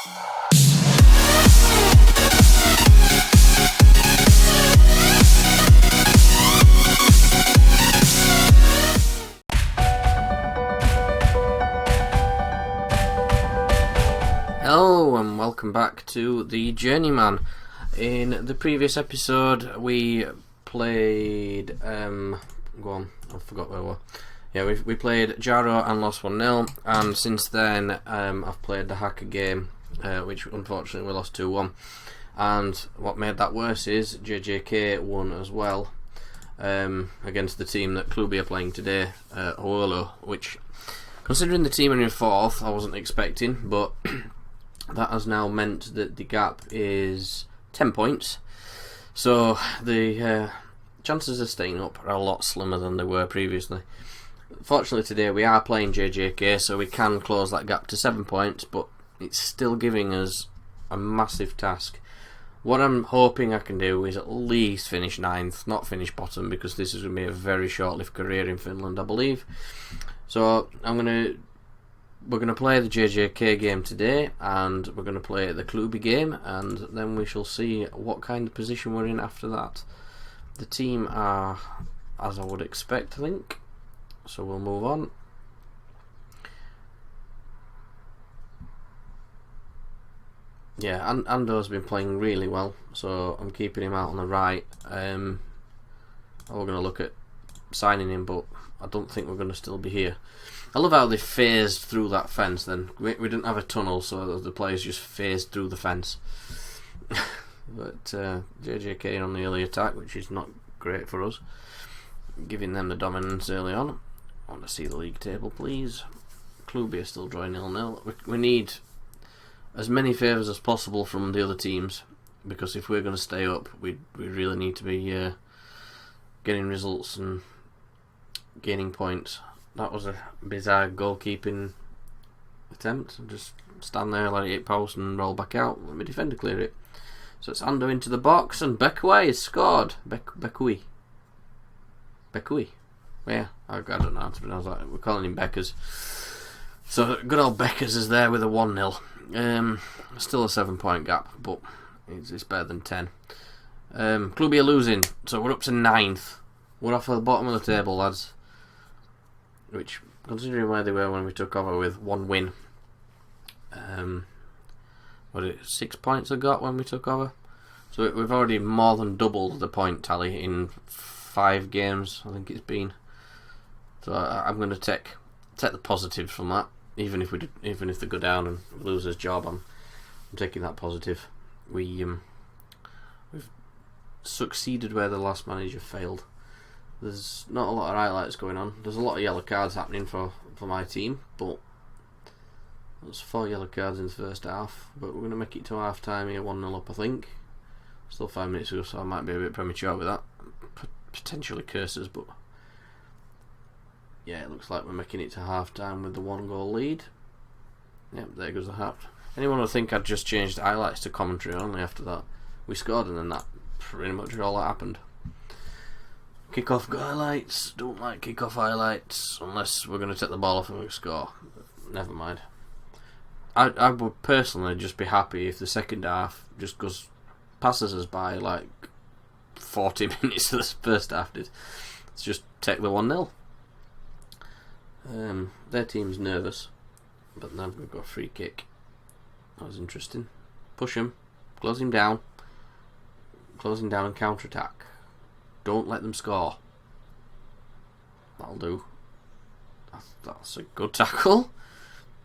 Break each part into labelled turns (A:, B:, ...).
A: Hello and welcome back to the Journeyman. In the previous episode we played go on, I forgot where we were. Yeah, we played Jaro and lost 1-0, and since then I've played the hacker game, which unfortunately we lost 2-1. And what made that worse is JJK won as well, against the team that Klubi are playing today, Oulu, which, considering the team are in fourth, I wasn't expecting, but that has now meant that the gap is 10 points. So the chances of staying up are a lot slimmer than they were previously. Fortunately today we are playing JJK, so we can close that gap to 7 points, but it's still giving us a massive task. What I'm hoping I can do is at least finish 9th, not finish bottom, because this is going to be a very short-lived career in Finland, I believe. So we're going to play the JJK game today, and we're going to play the Klubi game, and then we shall see what kind of position we're in after that. The team are as I would expect, I think, so we'll move on. Yeah, Ando's been playing really well, so I'm keeping him out on the right. We're going to look at signing him, but I don't think we're going to still be here. I love how they phased through that fence then. We didn't have a tunnel, so the players just phased through the fence. But JJK on the early attack, which is not great for us. Giving them the dominance early on. I want to see the league table, please. Klubi are still drawing 0-0. We need as many favours as possible from the other teams, because if we're going to stay up, we really need to be getting results and gaining points. That was a bizarre goalkeeping attempt. Just stand there, let it hit post and roll back out. Let me defender clear it. So it's Ando into the box, and Bekwe has scored. Bekwe. Yeah, I don't know how to pronounce that. We're calling him Beckers. So good old Beckers is there with a 1-0. Still a 7-point gap, but it's better than 10. Klubi are losing, so we're up to 9th. We're off at the bottom of the table, lads. Which, considering where they were when we took over with 1 win, 6 points I got when we took over. So we've already more than doubled the point tally in 5 games, I think it's been. So I'm going to take the positives from that. Even if they go down and lose his job, I'm taking that positive. We've succeeded where the last manager failed. There's not a lot of highlights going on. There's a lot of yellow cards happening for my team, but there's 4 yellow cards in the first half. But we're going to make it to half time here, 1-0 up, I think. Still 5 minutes ago, so I might be a bit premature with that. Potentially curses, but yeah, it looks like we're making it to half time with the 1-goal lead. Yep, there goes the half. Anyone would think I'd just changed highlights to commentary only after that. We scored, and then that pretty much all that happened. Kick-off highlights. Don't like kick-off highlights unless we're going to take the ball off and we score. Never mind. I would personally just be happy if the second half just passes us by like 40 minutes of the first half did. Let's just take the 1-0. Their team's nervous, but now we've got a free kick. That was interesting. Push him, close him down and counter-attack. Don't let them score. That'll do. That's a good tackle.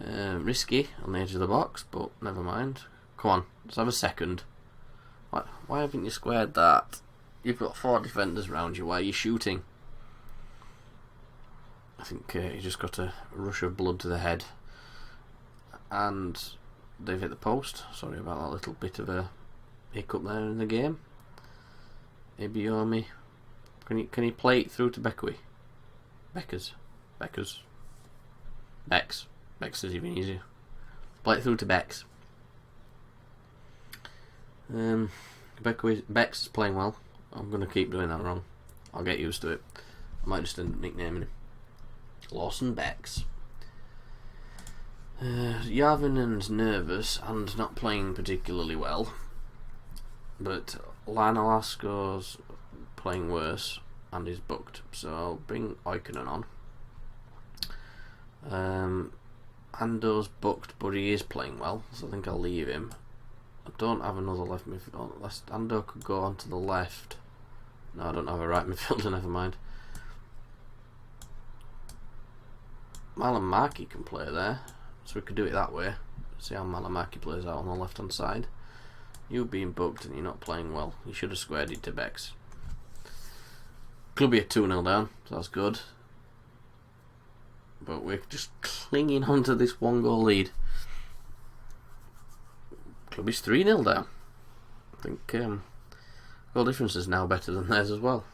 A: Risky on the edge of the box, but never mind. Come on, let's have a second. Why haven't you squared that? You've got 4 defenders around you. Why are you shooting? I think he just got a rush of blood to the head. And they've hit the post. Sorry about that little bit of a hiccup there in the game. Ibiomi. Can he play it through to Bekwe? Bex. Bex is even easier. Play it through to Bex. Bex is playing well. I'm going to keep doing that wrong. I'll get used to it. I might just end up nicknaming him Lawson Bex. Järvinen's nervous and not playing particularly well, but Lionel Asko's playing worse and is booked, so I'll bring Oikonen on. Ando's booked, but he is playing well, so I think I'll leave him. I don't have another left midfielder. Ando could go on to the left. No, I don't have a right midfielder, never mind. Malamarki can play there, so we could do it that way. See how Malamarki plays out on the left hand side. You being booked and you're not playing well. You should have squared it to Bex. Clubby are 2-0 down, so that's good. But we're just clinging on to this 1-goal lead. Clubby's 3-0 down. I think goal difference is now better than theirs as well.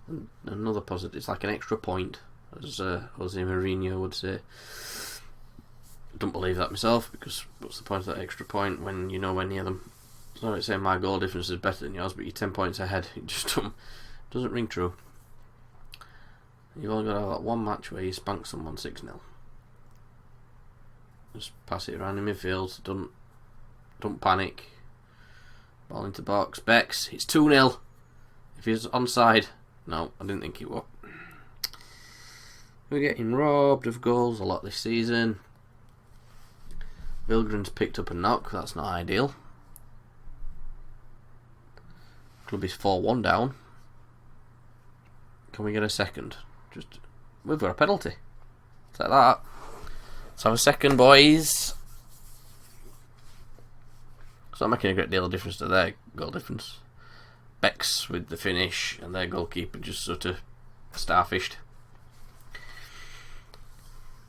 A: And another positive, it's like an extra point, as Jose Mourinho would say. Don't believe that myself, because what's the point of that extra point when you know we're near them? It's not like saying my goal difference is better than yours, but you're 10 points ahead. It just doesn't ring true. You've only got to have that one match where you spank someone 6-0. Just pass it around in midfield. Don't panic. Ball into box. Bex, it's 2-0. If he's onside. No, I didn't think he would. We're getting robbed of goals a lot this season. Vilgren's picked up a knock. That's not ideal. Club is 4-1 down. Can we get a second? We've got a penalty. Take that. Let's have a second, boys. It's not making a great deal of difference to their goal difference. Bex with the finish and their goalkeeper just sort of starfished.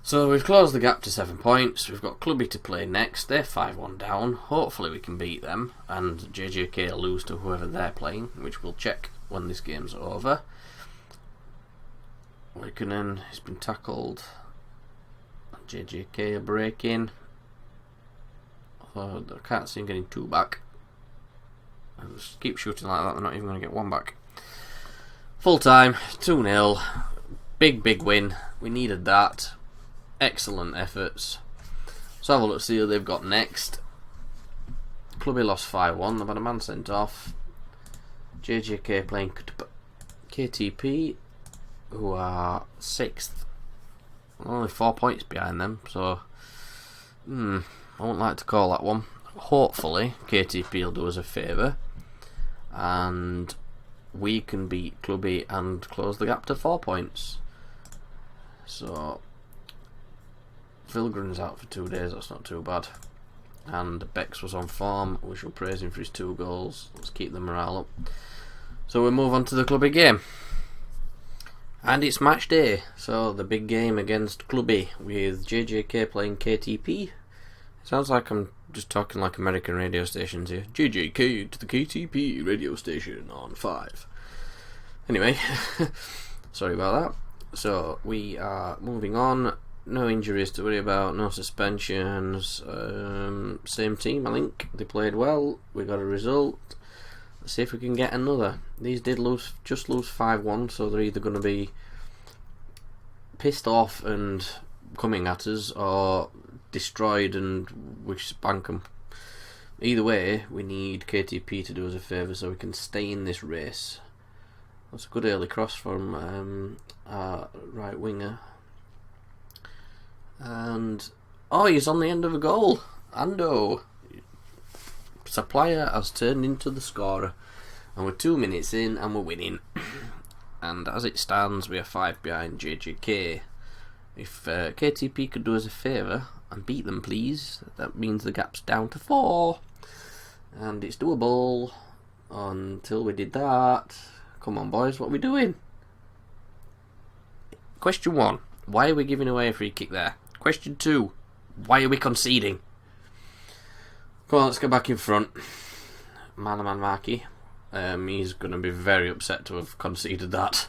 A: So we've closed the gap to 7 points. We've got Clubby to play next. They're 5-1 down. Hopefully we can beat them and JJK will lose to whoever they're playing, which we'll check when this game's over. Oikonen has been tackled. JJK are breaking. I can't see him getting 2 back. I'll just keep shooting like that, they're not even going to get 1 back. Full time, 2-0. Big win. We needed that. Excellent efforts. So have a look, see who they've got next. Clubby lost 5-1. They've had a man sent off. JJK playing KTP, who are 6th. Only 4 points behind them, so I won't like to call that one. Hopefully KTP will do us a favour and we can beat Clubby and close the gap to 4 points. So Vilgren's out for 2 days, that's not too bad. And Bex was on form, we shall praise him for his 2 goals. Let's keep the morale up. So we'll move on to the Clubby game. And it's match day, so the big game against Clubby with JJK playing KTP. Sounds like I'm just talking like American radio stations here. JJK to the KTP radio station on 5. Anyway, sorry about that. So we are moving on. No injuries to worry about, no suspensions. Same team, I think. They played well. We got a result. Let's see if we can get another. These did just lose 5-1, so they're either going to be pissed off and coming at us, or destroyed and we spank them. Either way, we need KTP to do us a favour so we can stay in this race. That's a good early cross from our right winger. And he's on the end of a goal. Ando. Supplier has turned into the scorer, and we're 2 minutes in and we're winning. And as it stands, we are 5 behind JJK. If KTP could do us a favour and beat them, please, that means the gap's down to 4, and it's doable. Until we did that, come on boys, what are we doing? Question 1, why are we giving away a free kick there? Question 2, why are we conceding? Come on, let's go back in front. Malamarki. He's going to be very upset to have conceded that.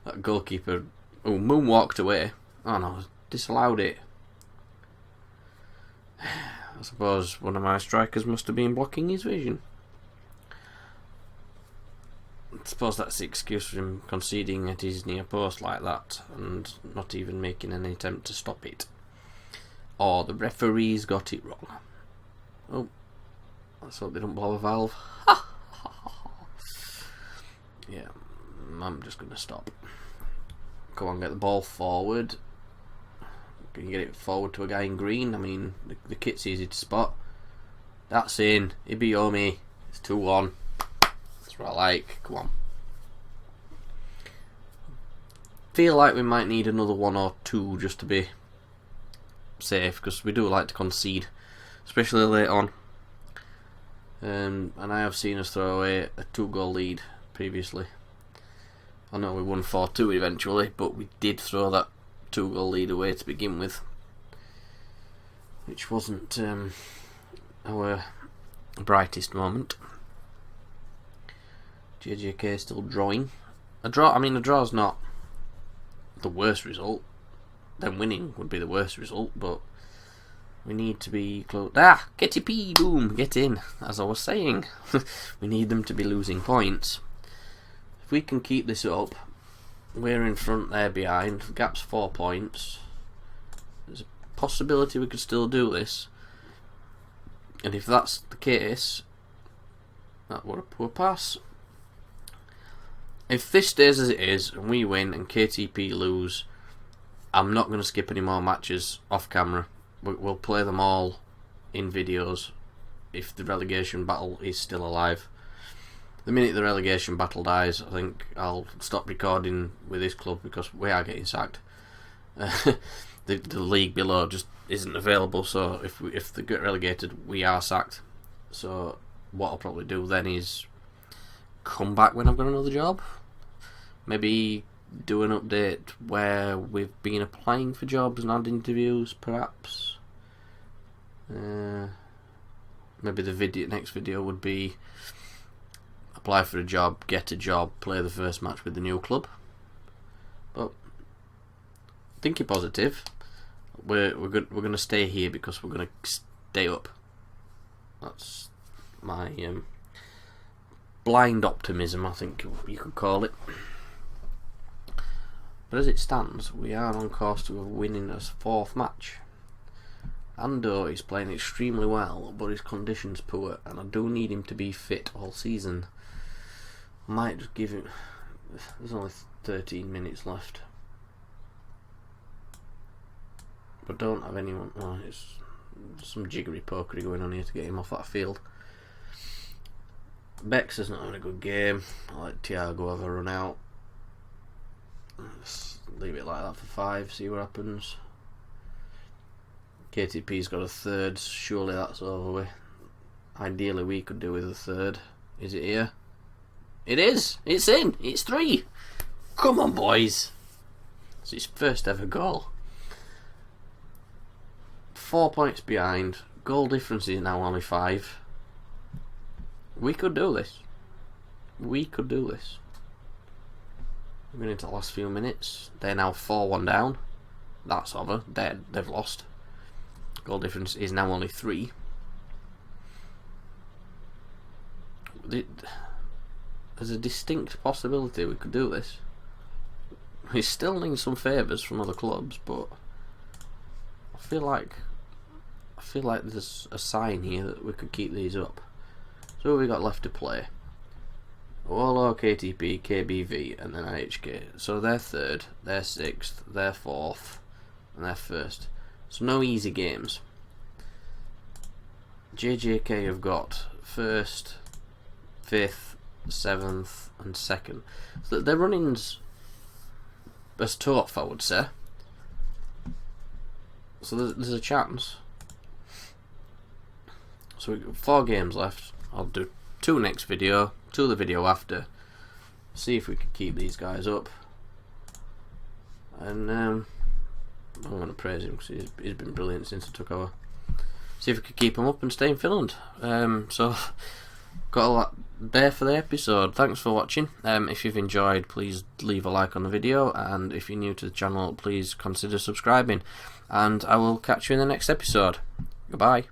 A: That goalkeeper moonwalked away. Oh no, disallowed it. I suppose one of my strikers must have been blocking his vision. I suppose that's the excuse for him conceding at his near post like that and not even making an attempt to stop it. or the referees got it wrong. Oh, let's hope they don't blow a valve. Yeah, I'm just going to stop. Come on, get the ball forward. Can you get it forward to a guy in green? I mean, the kit's easy to spot. That's in. Ibiyomi. It's 2-1. That's what I like. Come on. Feel like we might need another 1 or 2 just to be safe, because we do like to concede, especially late on. And I have seen us throw away a 2-goal lead previously. I know we won 4-2 eventually, but we did throw that 2-goal lead away to begin with, which wasn't our brightest moment. JJK still drawing. A draw's not the worst result. Then winning would be the worst result, but we need to be close. Get your P, boom, get in. As I was saying, we need them to be losing points. If we can keep this up, we're in front, they're behind. The gap's 4 points. There's a possibility we could still do this. And if that's the case, that would a poor pass. If this stays as it is, and we win, and KTP lose, I'm not going to skip any more matches off camera. We'll play them all in videos if the relegation battle is still alive. The minute the relegation battle dies, I think I'll stop recording with this club, because we are getting sacked. The league below just isn't available, so if they get relegated, we are sacked. So what I'll probably do then is come back when I've got another job. Maybe do an update where we've been applying for jobs and had interviews, perhaps. Maybe the next video would be apply for a job, get a job, play the first match with the new club. But thinking positive, we're going to stay here because we're going to stay up. That's my blind optimism, I think you could call it. But as it stands, we are on course to winning a 4th match. Ando is playing extremely well, but his condition's poor, and I do need him to be fit all season. I might just give him... There's only 13 minutes left. But don't have anyone... Oh, it's some jiggery pokery going on here to get him off that field. Bex has not had a good game. I'll let Thiago have a run out. Let's leave it like that for 5, see what happens. KTP's got a 3rd, surely that's over with. Ideally we could do with a 3rd. Is it here? It is! It's in! It's 3! Come on, boys! It's his first ever goal. 4 points behind. Goal difference is now only 5. We could do this. We could do this. We're going into the last few minutes. They're now 4-1 down. That's over. They've lost. Goal difference is now only 3. There's a distinct possibility we could do this. We still need some favours from other clubs, but I feel like there's a sign here that we could keep these up. So what have we got left to play? Olo, KTP, KBV, and then IHK. So they're 3rd, they're 6th, they're 4th, and they're 1st. So no easy games. JJK have got 1st, 5th, 7th, and 2nd. So their runnings as tough, I would say. So there's a chance. So we've got 4 games left. I'll do 2 next video, 2 the video after. See if we can keep these guys up. And I'm going to praise him because he's been brilliant since I took over. See if we can keep him up and stay in Finland. So got a lot there for the episode. Thanks for watching. If you've enjoyed, please leave a like on the video, and if you're new to the channel, please consider subscribing. And I will catch you in the next episode. Goodbye.